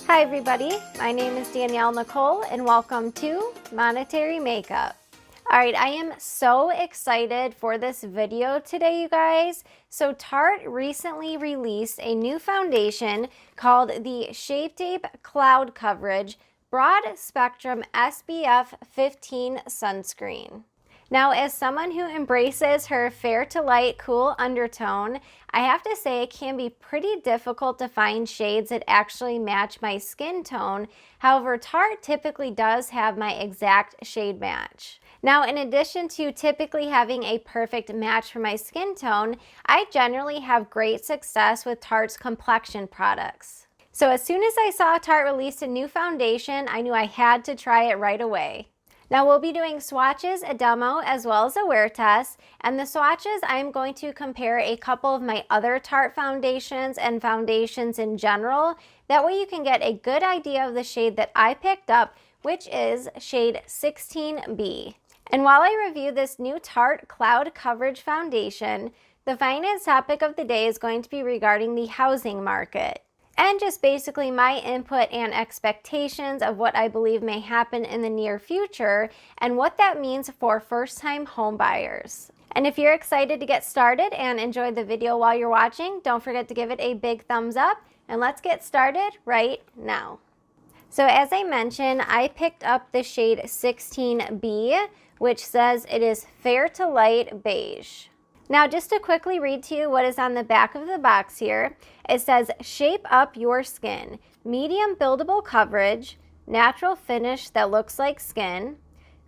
Hi everybody, my name is Danielle Nicole and welcome to Monetary Makeup. Alright, I am so excited for this video today, you guys. So Tarte recently released a new foundation called the Shape Tape Cloud Coverage Broad Spectrum SPF 15 Sunscreen. Now, as someone who embraces her fair to light, cool undertone, I have to say it can be pretty difficult to find shades that actually match my skin tone. However, Tarte typically does have my exact shade match. Now, in addition to typically having a perfect match for my skin tone, I generally have great success with Tarte's complexion products. So as soon as I saw Tarte release a new foundation, I knew I had to try it right away. Now we'll be doing swatches, a demo, as well as a wear test. And the swatches, I'm going to compare a couple of my other Tarte foundations and foundations in general. That way you can get a good idea of the shade that I picked up, which is shade 16B. And while I review this new Tarte Cloud Coverage Foundation, the finance topic of the day is going to be regarding the housing market. And just basically my input and expectations of what I believe may happen in the near future and what that means for first-time home buyers. And if you're excited to get started and enjoy the video while you're watching, don't forget to give it a big thumbs up, and let's get started right now. So as I mentioned, I picked up the shade 16B, which says it is fair to light beige. Now, just to quickly read to you what is on the back of the box here, it says, shape up your skin, medium buildable coverage, natural finish that looks like skin,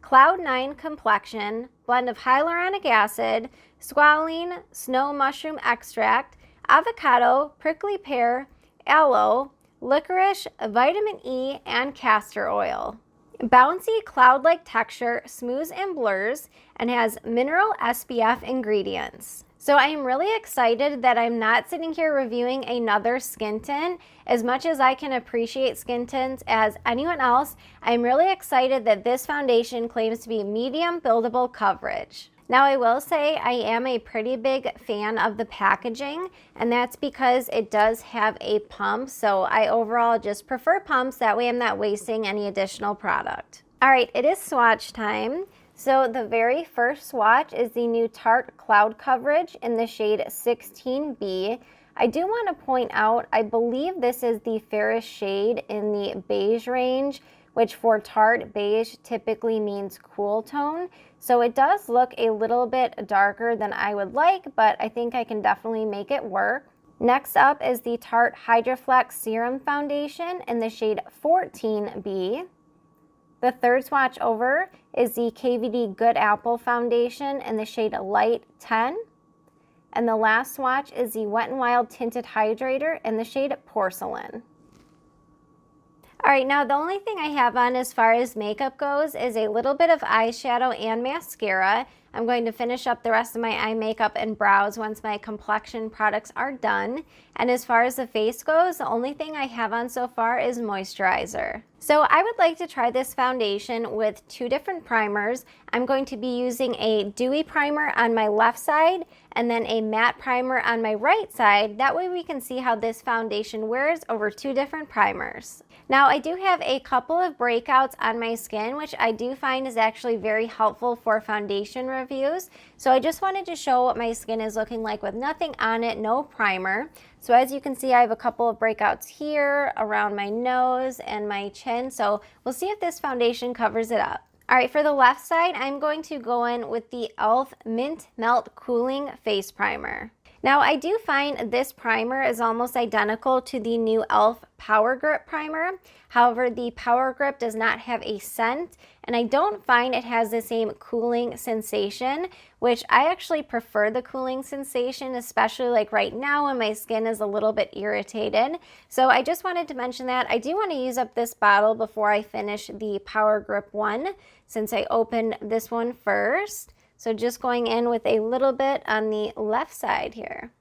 Cloud 9 complexion, blend of hyaluronic acid, squalene, snow mushroom extract, avocado, prickly pear, aloe, licorice, vitamin E, and castor oil. Bouncy cloud-like texture, smooths and blurs, and has mineral SPF ingredients. So I am really excited that I'm not sitting here reviewing another skin tint. As much as I can appreciate skin tints as anyone else, I'm really excited that this foundation claims to be medium buildable coverage. Now I will say I am a pretty big fan of the packaging, and that's because it does have a pump, so I overall just prefer pumps, that way I'm not wasting any additional product. Alright, it is swatch time. So the very first swatch is the new Tarte Cloud Coverage in the shade 16B. I do want to point out, I believe this is the fairest shade in the beige range, which for Tarte, beige typically means cool tone. So it does look a little bit darker than I would like, but I think I can definitely make it work. Next up is the Tarte Hydroflex Serum Foundation in the shade 14B. The third swatch over is the KVD Good Apple Foundation in the shade Light 10. And the last swatch is the Wet n Wild Tinted Hydrator in the shade Porcelain. Alright, now the only thing I have on as far as makeup goes is a little bit of eyeshadow and mascara. I'm going to finish up the rest of my eye makeup and brows once my complexion products are done. And as far as the face goes, the only thing I have on so far is moisturizer. So I would like to try this foundation with two different primers. I'm going to be using a dewy primer on my left side and then a matte primer on my right side. That way we can see how this foundation wears over two different primers. Now I do have a couple of breakouts on my skin, which I do find is actually very helpful for foundation reviews. So I just wanted to show what my skin is looking like with nothing on it, no primer. So as you can see, I have a couple of breakouts here around my nose and my chin. So we'll see if this foundation covers it up. Alright, for the left side, I'm going to go in with the e.l.f. Mint Melt Cooling Face Primer. Now, I do find this primer is almost identical to the new e.l.f. Power Grip Primer. However, the Power Grip does not have a scent, and I don't find it has the same cooling sensation, which I actually prefer the cooling sensation, especially like right now when my skin is a little bit irritated. So I just wanted to mention that. I do want to use up this bottle before I finish the Power Grip one, since I opened this one first. So just going in with a little bit on the left side here.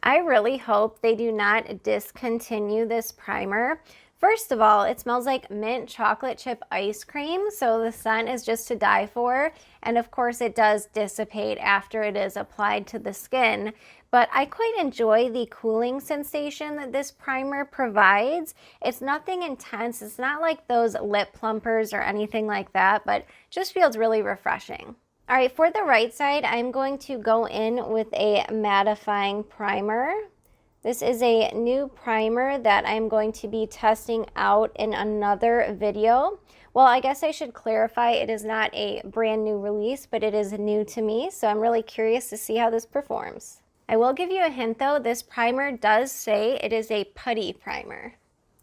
I really hope they do not discontinue this primer. First of all, it smells like mint chocolate chip ice cream, so the scent is just to die for. And of course, it does dissipate after it is applied to the skin. But I quite enjoy the cooling sensation that this primer provides. It's nothing intense. It's not like those lip plumpers or anything like that, but just feels really refreshing. All right, for the right side, I'm going to go in with a mattifying primer. This is a new primer that I'm going to be testing out in another video. Well, I guess I should clarify, it is not a brand new release, but it is new to me, so I'm really curious to see how this performs. I will give you a hint though, this primer does say it is a putty primer.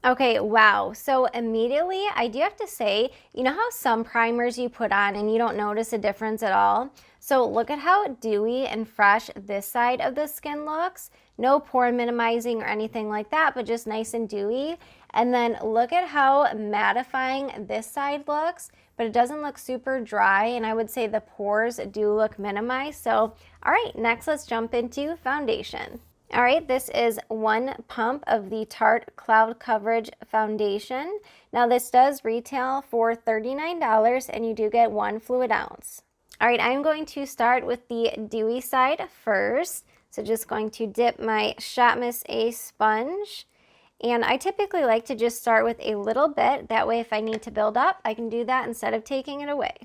Okay, wow. So immediately I do have to say, you know how some primers you put on and you don't notice a difference at all? So look at how dewy and fresh this side of the skin looks. No pore minimizing or anything like that, but just nice and dewy. And then look at how mattifying this side looks, but it doesn't look super dry, and I would say the pores do look minimized. So, all right, next let's jump into foundation. All right, this is one pump of the Tarte Cloud Coverage Foundation. Now this does retail for $39 and you do get 1 fluid ounce. All right, I'm going to start with the dewy side first. So just going to dip my Shot Miss A sponge. And I typically like to just start with a little bit. That way if I need to build up, I can do that instead of taking it away.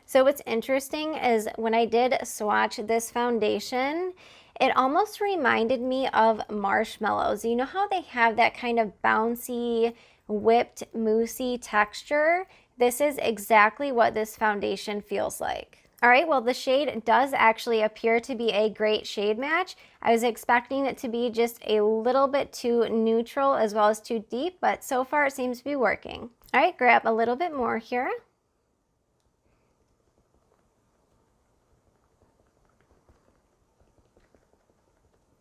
So what's interesting is when I did swatch this foundation, it almost reminded me of marshmallows. You know how they have that kind of bouncy, whipped, moussey texture? This is exactly what this foundation feels like. All right, well, the shade does actually appear to be a great shade match. I was expecting it to be just a little bit too neutral as well as too deep, but so far it seems to be working. All right, grab a little bit more here.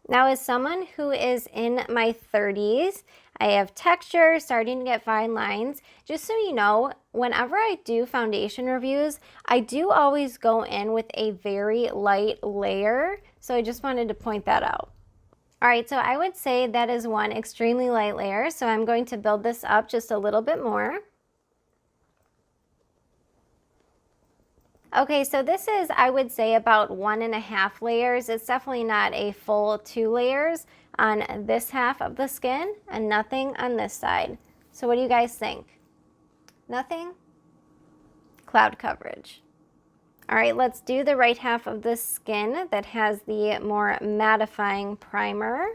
Now, as someone who is in my 30s, I have texture, starting to get fine lines. Just so you know, whenever I do foundation reviews, I do always go in with a very light layer. So I just wanted to point that out. All right, so I would say that is one extremely light layer. So I'm going to build this up just a little bit more. Okay, so this is, I would say, about 1.5 layers. It's definitely not a full 2 layers on this half of the skin and nothing on this side. So what do you guys think? Nothing? Cloud coverage. All right, let's do the right half of the skin that has the more mattifying primer.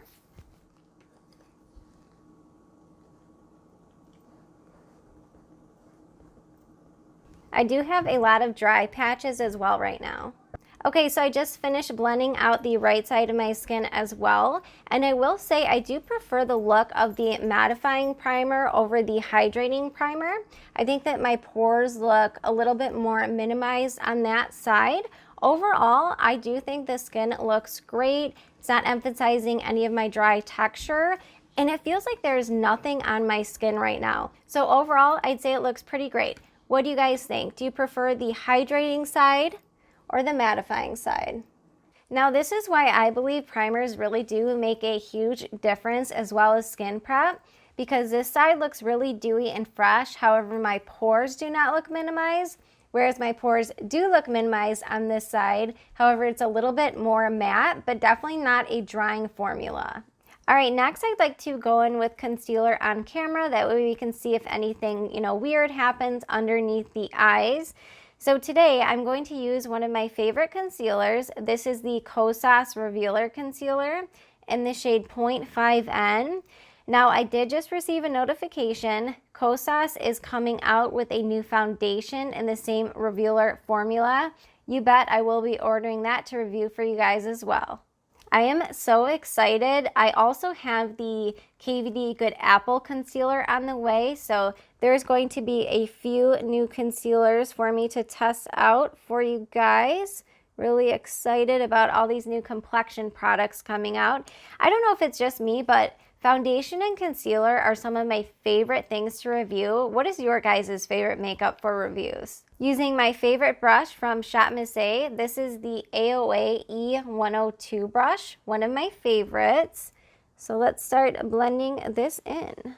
I do have a lot of dry patches as well right now. Okay, so I just finished blending out the right side of my skin as well. And I will say I do prefer the look of the mattifying primer over the hydrating primer. I think that my pores look a little bit more minimized on that side. Overall, I do think the skin looks great. It's not emphasizing any of my dry texture. And it feels like there's nothing on my skin right now. So overall, I'd say it looks pretty great. What do you guys think? Do you prefer the hydrating side or the mattifying side? Now, this is why I believe primers really do make a huge difference as well as skin prep, because this side looks really dewy and fresh. However, my pores do not look minimized, whereas my pores do look minimized on this side. However, it's a little bit more matte, but definitely not a drying formula. All right, next I'd like to go in with concealer on camera. That way we can see if anything, weird happens underneath the eyes. So today I'm going to use one of my favorite concealers. This is the Kosas Revealer Concealer in the shade 0.5N. Now, I did just receive a notification. Kosas is coming out with a new foundation in the same revealer formula. You bet I will be ordering that to review for you guys as well. I am so excited. I also have the KVD Good Apple Concealer on the way, so there's going to be a few new concealers for me to test out for you guys. Really excited about all these new complexion products coming out. I don't know if it's just me, but foundation and concealer are some of my favorite things to review. What is your guys' favorite makeup for reviews? Using my favorite brush from Shot Miss A, this is the AOA E102 brush, one of my favorites. So let's start blending this in.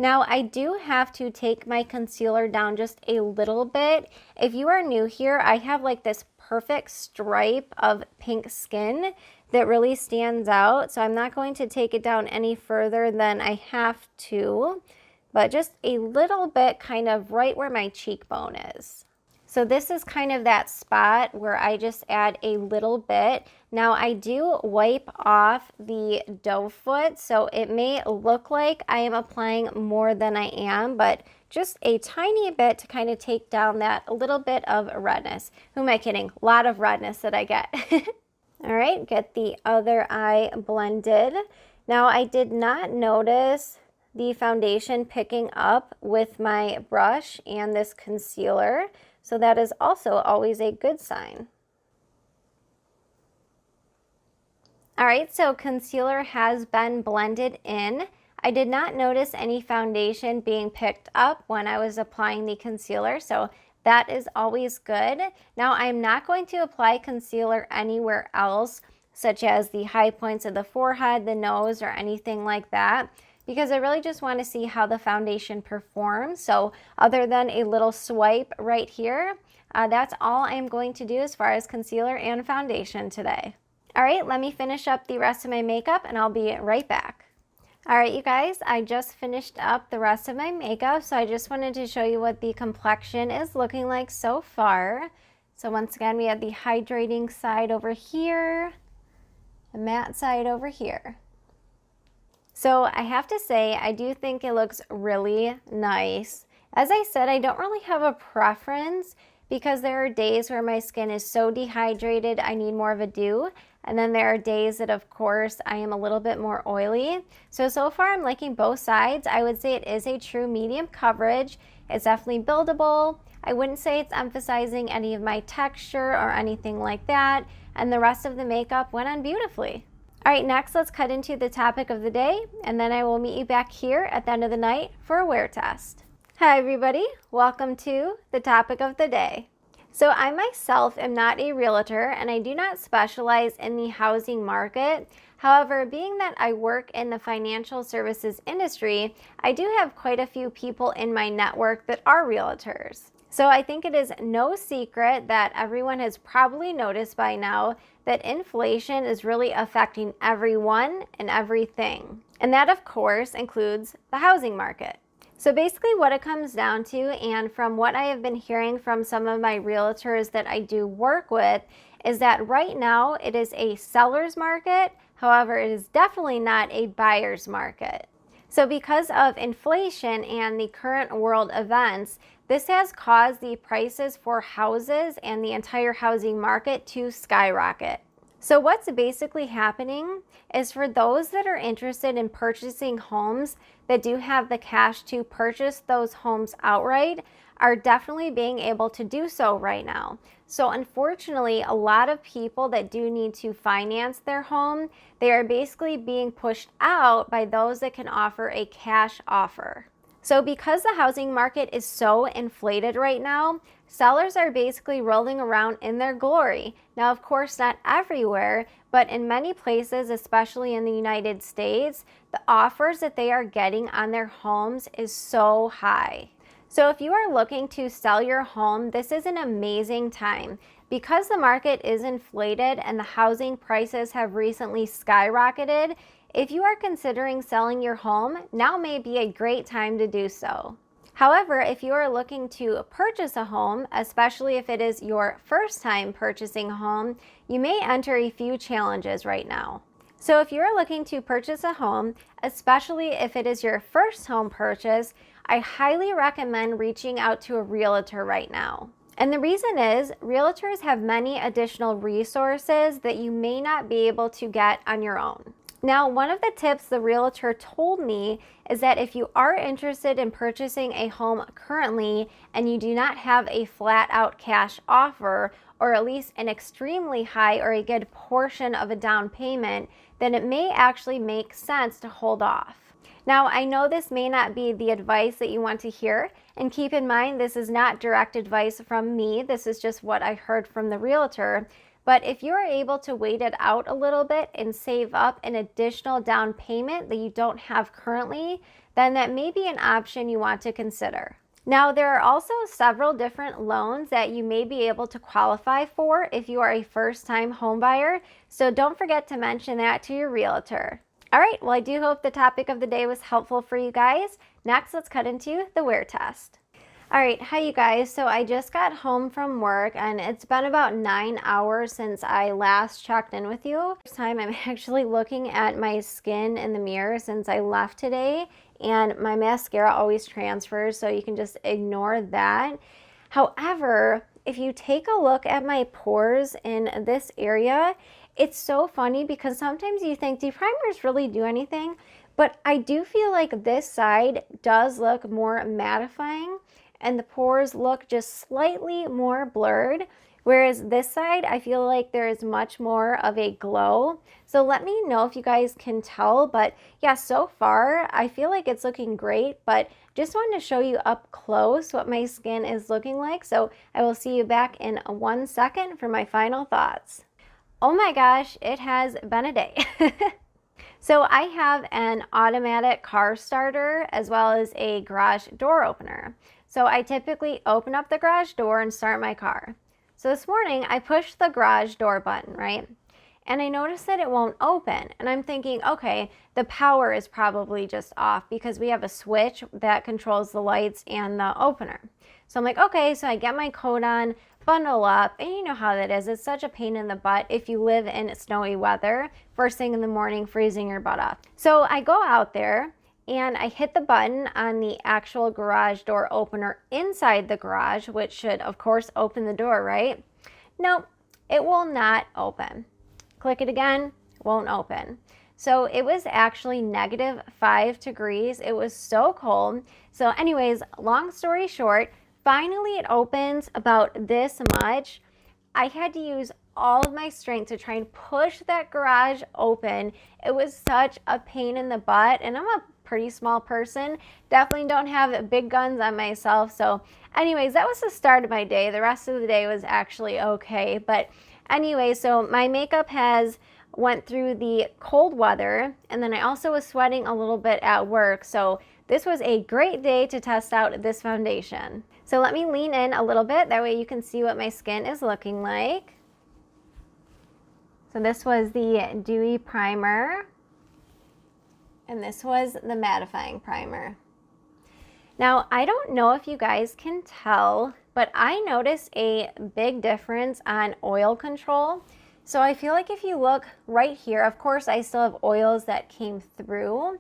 Now, I do have to take my concealer down just a little bit. If you are new here, I have like this perfect stripe of pink skin that really stands out. So I'm not going to take it down any further than I have to, but just a little bit kind of right where my cheekbone is. So this is kind of that spot where I just add a little bit. Now I do wipe off the doe foot, so it may look like I am applying more than I am, but just a tiny bit to kind of take down that little bit of redness. Who am I kidding? A lot of redness that I get. All right, get the other eye blended. Now I did not notice the foundation picking up with my brush and this concealer. So that is also always a good sign. All right, so concealer has been blended in. I did not notice any foundation being picked up when I was applying the concealer, so that is always good. Now I'm not going to apply concealer anywhere else, such as the high points of the forehead, the nose, or anything like that, because I really just want to see how the foundation performs. So other than a little swipe right here, that's all I'm going to do as far as concealer and foundation today. All right, let me finish up the rest of my makeup and I'll be right back. All right, you guys, I just finished up the rest of my makeup, so I just wanted to show you what the complexion is looking like so far. So once again, we have the hydrating side over here, the matte side over here. So I have to say, I do think it looks really nice. As I said, I don't really have a preference because there are days where my skin is so dehydrated, I need more of a dew. And then there are days that, of course, I am a little bit more oily. So far I'm liking both sides. I would say it is a true medium coverage. It's definitely buildable. I wouldn't say it's emphasizing any of my texture or anything like that. And the rest of the makeup went on beautifully. All right, next let's cut into the topic of the day, and then I will meet you back here at the end of the night for a wear test. Hi everybody, welcome to the topic of the day. So I myself am not a realtor and I do not specialize in the housing market. However, being that I work in the financial services industry, I do have quite a few people in my network that are realtors. So I think it is no secret that everyone has probably noticed by now that inflation is really affecting everyone and everything. And that, of course, includes the housing market. So basically what it comes down to, and from what I have been hearing from some of my realtors that I do work with, is that right now it is a seller's market. However, it is definitely not a buyer's market. So because of inflation and the current world events, this has caused the prices for houses and the entire housing market to skyrocket. So what's basically happening is for those that are interested in purchasing homes that do have the cash to purchase those homes outright are definitely being able to do so right now. So unfortunately, a lot of people that do need to finance their home, they are basically being pushed out by those that can offer a cash offer. So because the housing market is so inflated right now, sellers are basically rolling around in their glory. Now, of course, not everywhere, but in many places, especially in the United States, the offers that they are getting on their homes is so high. So if you are looking to sell your home, this is an amazing time. Because the market is inflated and the housing prices have recently skyrocketed, if you are considering selling your home, now may be a great time to do so. However, if you are looking to purchase a home, especially if it is your first time purchasing a home, you may enter a few challenges right now. So if you are looking to purchase a home, especially if it is your first home purchase, I highly recommend reaching out to a realtor right now. And the reason is, realtors have many additional resources that you may not be able to get on your own. Now, one of the tips the realtor told me is that if you are interested in purchasing a home currently and you do not have a flat out cash offer, or at least an extremely high or a good portion of a down payment, then it may actually make sense to hold off. Now, I know this may not be the advice that you want to hear, and keep in mind this is not direct advice from me, this is just what I heard from the realtor. But if you're able to wait it out a little bit and save up an additional down payment that you don't have currently, then that may be an option you want to consider. Now, there are also several different loans that you may be able to qualify for if you are a first-time home buyer, so don't forget to mention that to your realtor. All right, well, I do hope the topic of the day was helpful for you guys. Next, let's cut into the wear test. All right, hi you guys. So I just got home from work and it's been about 9 hours since I last checked in with you. This time I'm actually looking at my skin in the mirror since I left today, and my mascara always transfers, so you can just ignore that. However, if you take a look at my pores in this area, it's so funny because sometimes you think, do primers really do anything? But I do feel like this side does look more mattifying, and the pores look just slightly more blurred, whereas this side I feel like there is much more of a glow. So let me know if you guys can tell, but yeah, so far I feel like it's looking great, but just wanted to show you up close what my skin is looking like. So I will see you back in 1 second for my final thoughts. Oh my gosh, it has been a day. So I have an automatic car starter as well as a garage door opener. So I typically open up the garage door and start my car. So this morning I pushed the garage door button, right? And I noticed that it won't open. And I'm thinking, okay, the power is probably just off because we have a switch that controls the lights and the opener. So I'm like, okay, so I get my coat on, bundle up, and you know how that is. It's such a pain in the butt if you live in snowy weather, first thing in the morning, freezing your butt off. So I go out there and I hit the button on the actual garage door opener inside the garage, which should of course open the door, right? Nope, it will not open. Click it again, won't open. So it was actually -5 degrees. It was so cold. So anyways, long story short, finally it opens about this much. I had to use all of my strength to try and push that garage open. It was such a pain in the butt, and I'm a pretty small person. Definitely don't have big guns on myself. So anyways, that was the start of my day. The rest of the day was actually okay. But anyway, so my makeup has went through the cold weather, and then I also was sweating a little bit at work. So this was a great day to test out this foundation. So let me lean in a little bit. That way you can see what my skin is looking like. So this was the dewy primer. And this was the mattifying primer. Now, I don't know if you guys can tell, but I noticed a big difference on oil control. So I feel like if you look right here, of course, I still have oils that came through,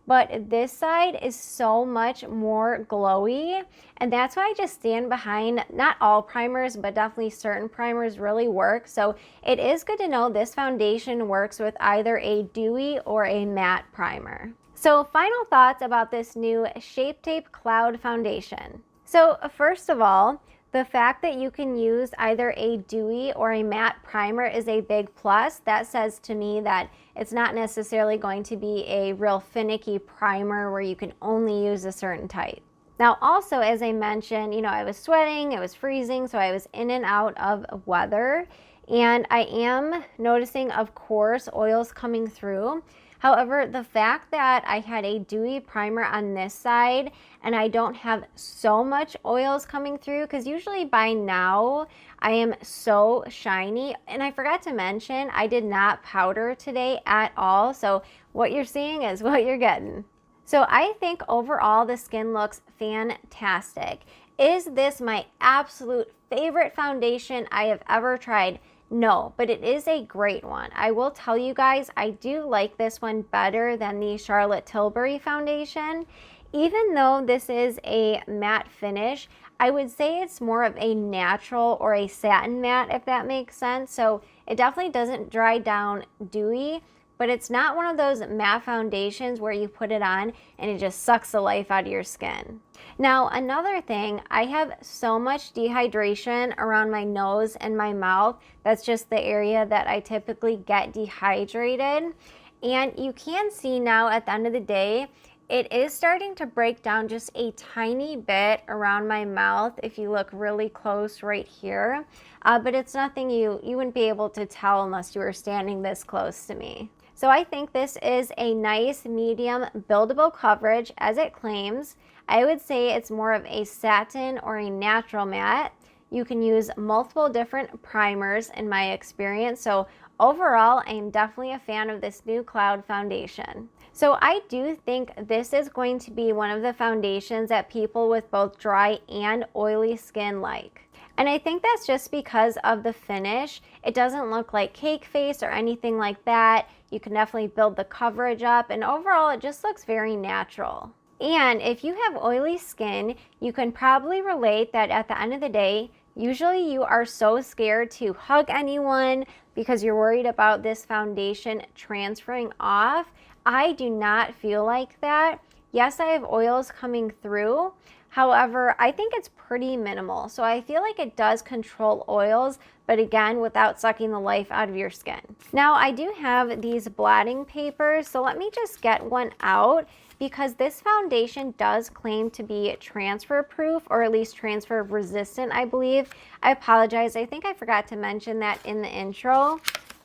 but this side is so much more glowy, and that's why I just stand behind not all primers, but definitely certain primers really work. So it is good to know this foundation works with either a dewy or a matte primer. So final thoughts about this new Shape Tape Cloud foundation. So first of all, the fact that you can use either a dewy or a matte primer is a big plus. That says to me that it's not necessarily going to be a real finicky primer where you can only use a certain type. Now also, as I mentioned, you know, I was sweating, it was freezing, so I was in and out of weather. And I am noticing, of course, oils coming through. However, the fact that I had a dewy primer on this side and I don't have so much oils coming through, because usually by now I am so shiny. And I forgot to mention, I did not powder today at all. So what you're seeing is what you're getting. So I think overall the skin looks fantastic. Is this my absolute favorite foundation I have ever tried? No, but it is a great one. I will tell you guys, I do like this one better than the Charlotte Tilbury foundation. Even though this is a matte finish, I would say it's more of a natural or a satin matte, if that makes sense. So it definitely doesn't dry down dewy, but it's not one of those matte foundations where you put it on and it just sucks the life out of your skin. Now, another thing, I have so much dehydration around my nose and my mouth. That's just the area that I typically get dehydrated. And you can see now at the end of the day, It is starting to break down just a tiny bit around my mouth if you look really close right here, but it's nothing you wouldn't be able to tell unless you were standing this close to me. So I think this is a nice medium buildable coverage as it claims. I would say it's more of a satin or a natural matte. You can use multiple different primers in my experience. So overall, I am definitely a fan of this new Cloud foundation. So I do think this is going to be one of the foundations that people with both dry and oily skin like. And I think that's just because of the finish. It doesn't look like cake face or anything like that. You can definitely build the coverage up, and overall it just looks very natural. And if you have oily skin, you can probably relate that at the end of the day, usually you are so scared to hug anyone because you're worried about this foundation transferring off. I do not feel like that. Yes, I have oils coming through. However, I think it's pretty minimal. So I feel like it does control oils, but again, without sucking the life out of your skin. Now, I do have these blotting papers, so let me just get one out because this foundation does claim to be transfer proof, or at least transfer resistant, I believe. I apologize, I think I forgot to mention that in the intro.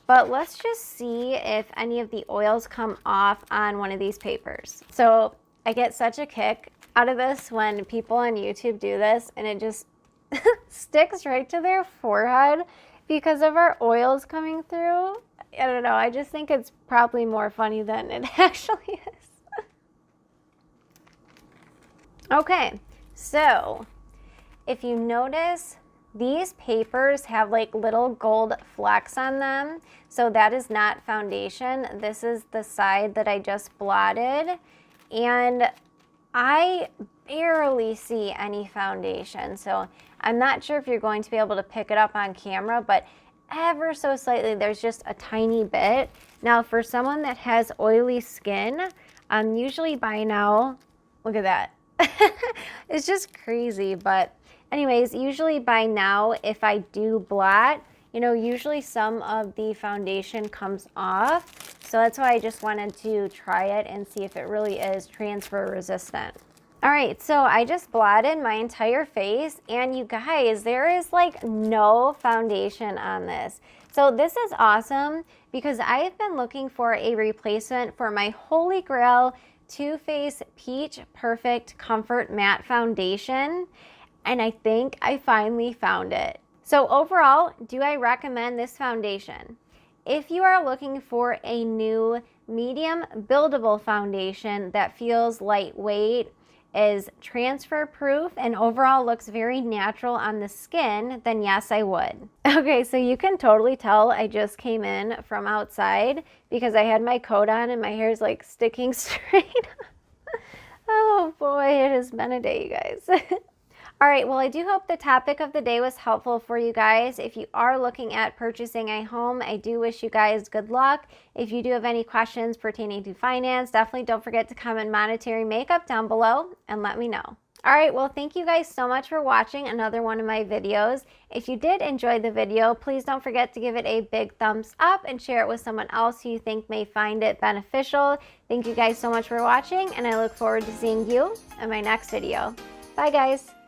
But let's just see if any of the oils come off on one of these papers. So I get such a kick out of this when people on YouTube do this and it just sticks right to their forehead because of our oils coming through. I don't know, I just think it's probably more funny than it actually is. Okay, so if you notice, these papers have like little gold flecks on them. So that is not foundation. This is the side that I just blotted. And I barely see any foundation. So I'm not sure if you're going to be able to pick it up on camera, but ever so slightly, there's just a tiny bit. Now for someone that has oily skin, usually by now, look at that. It's just crazy, but anyways, usually by now, if I do blot, you know, usually some of the foundation comes off. So that's why I just wanted to try it and see if it really is transfer resistant. All right, so I just blotted my entire face, and you guys, there is like no foundation on this. So this is awesome because I have been looking for a replacement for my holy grail Too Faced Peach Perfect Comfort Matte Foundation. And I think I finally found it. So overall, do I recommend this foundation? If you are looking for a new medium buildable foundation that feels lightweight, is transfer proof, and overall looks very natural on the skin, then yes, I would. Okay, so you can totally tell I just came in from outside because I had my coat on and my hair is like sticking straight. Oh boy, it has been a day, you guys. All right, well, I do hope the topic of the day was helpful for you guys. If you are looking at purchasing a home, I do wish you guys good luck. If you do have any questions pertaining to finance, definitely don't forget to comment monetary makeup down below and let me know. All right, well, thank you guys so much for watching another one of my videos. If you did enjoy the video, please don't forget to give it a big thumbs up and share it with someone else who you think may find it beneficial. Thank you guys so much for watching, and I look forward to seeing you in my next video. Bye, guys.